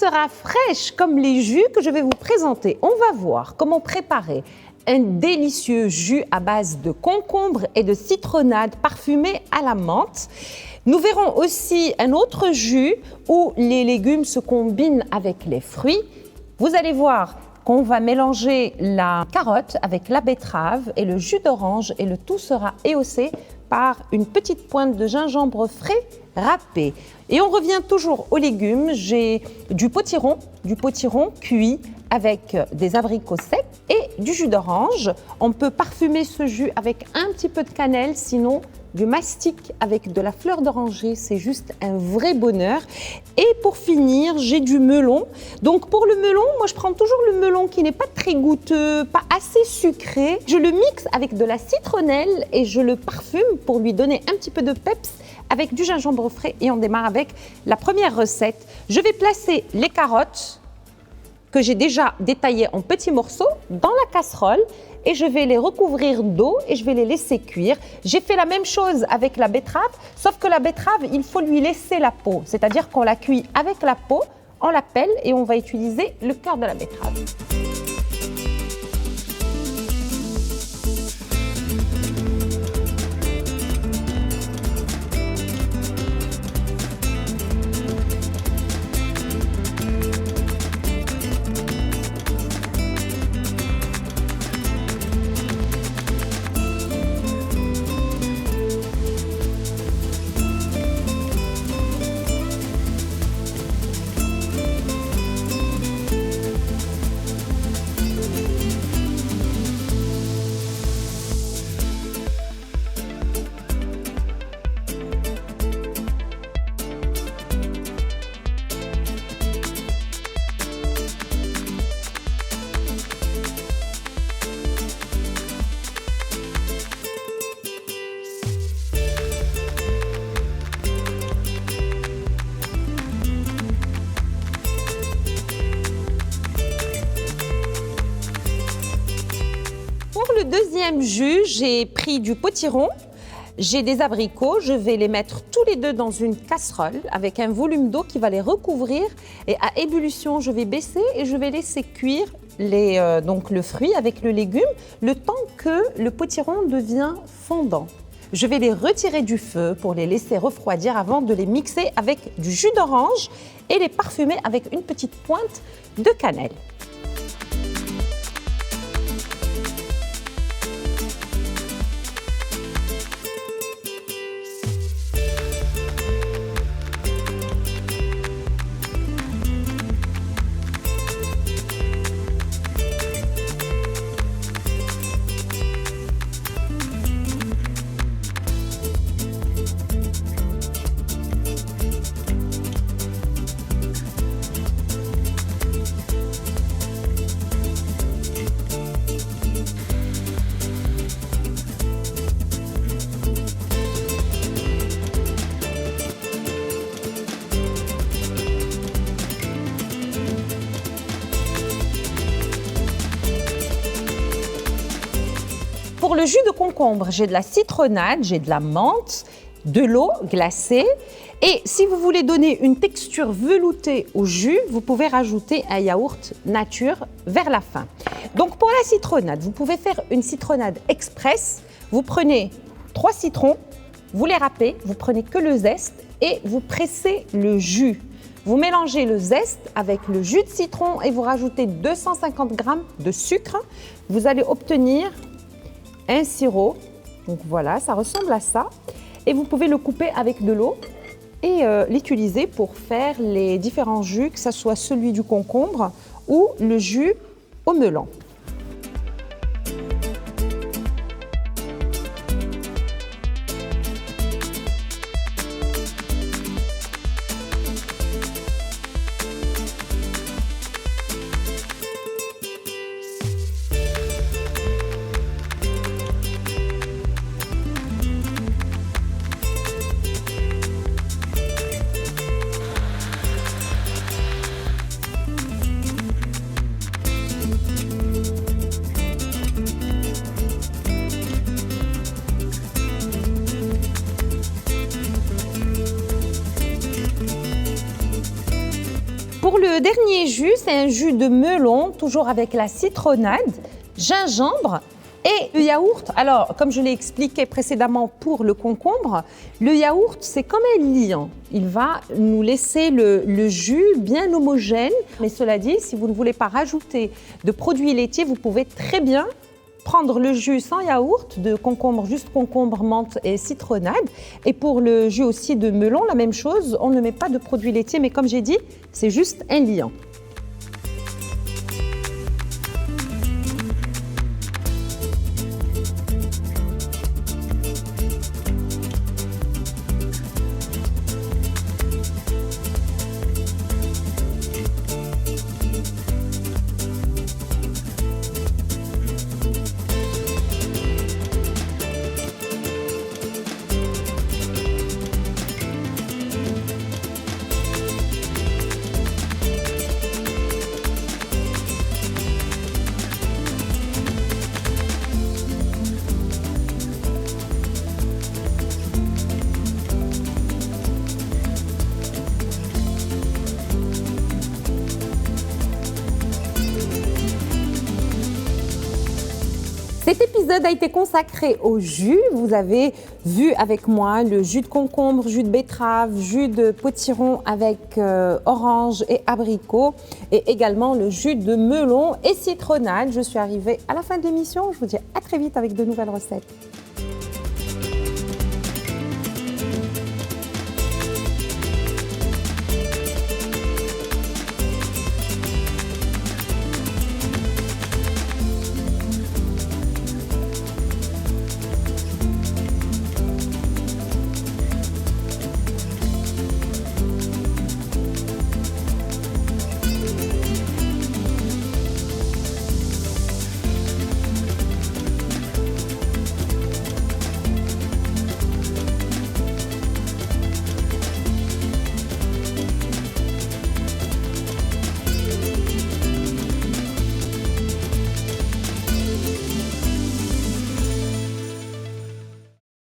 sera fraîche comme les jus que je vais vous présenter. On va voir comment préparer un délicieux jus à base de concombre et de citronnade parfumé à la menthe. Nous verrons aussi un autre jus où les légumes se combinent avec les fruits. Vous allez voir qu'on va mélanger la carotte avec la betterave et le jus d'orange et le tout sera éhaussé par une petite pointe de gingembre frais râpé. Et on revient toujours aux légumes. J'ai du potiron cuit avec des abricots secs et du jus d'orange. On peut parfumer ce jus avec un petit peu de cannelle, sinon du mastic avec de la fleur d'oranger, c'est juste un vrai bonheur. Et pour finir, j'ai du melon. Donc pour le melon, moi je prends toujours le melon qui n'est pas très goûteux, pas assez sucré. Je le mixe avec de la citronnelle et je le parfume pour lui donner un petit peu de peps avec du gingembre frais. Et on démarre avec la première recette. Je vais placer les carottes que j'ai déjà détaillées en petits morceaux dans la casserole et je vais les recouvrir d'eau et je vais les laisser cuire. J'ai fait la même chose avec la betterave, sauf que la betterave, il faut lui laisser la peau. C'est-à-dire qu'on la cuit avec la peau, on la pèle et on va utiliser le cœur de la betterave. Le deuxième jus, j'ai pris du potiron, j'ai des abricots, je vais les mettre tous les deux dans une casserole avec un volume d'eau qui va les recouvrir et à ébullition, je vais baisser et je vais laisser cuire donc le fruit avec le légume le temps que le potiron devient fondant. Je vais les retirer du feu pour les laisser refroidir avant de les mixer avec du jus d'orange et les parfumer avec une petite pointe de cannelle. Pour le jus de concombre, j'ai de la citronnade, j'ai de la menthe, de l'eau glacée. Et si vous voulez donner une texture veloutée au jus, vous pouvez rajouter un yaourt nature vers la fin. Donc pour la citronnade, vous pouvez faire une citronnade express. Vous prenez 3 citrons, vous les râpez, vous prenez que le zeste et vous pressez le jus. Vous mélangez le zeste avec le jus de citron et vous rajoutez 250 g de sucre. Vous allez obtenir un sirop, donc voilà, ça ressemble à ça. Et vous pouvez le couper avec de l'eau et l'utiliser pour faire les différents jus, que ce soit celui du concombre ou le jus au melon. Pour le dernier jus, c'est un jus de melon, toujours avec la citronnade, gingembre et le yaourt. Alors, comme je l'ai expliqué précédemment pour le concombre, le yaourt, c'est comme un liant. Il va nous laisser le jus bien homogène. Mais cela dit, si vous ne voulez pas rajouter de produits laitiers, vous pouvez très bien prendre le jus sans yaourt, de concombre, juste concombre, menthe et citronnade. Et pour le jus aussi de melon, la même chose, on ne met pas de produits laitiers, mais comme j'ai dit, c'est juste un liant. Cet épisode a été consacré au jus. Vous avez vu avec moi le jus de concombre, jus de betterave, jus de potiron avec orange et abricot et également le jus de melon et citronnade. Je suis arrivée à la fin de l'émission. Je vous dis à très vite avec de nouvelles recettes.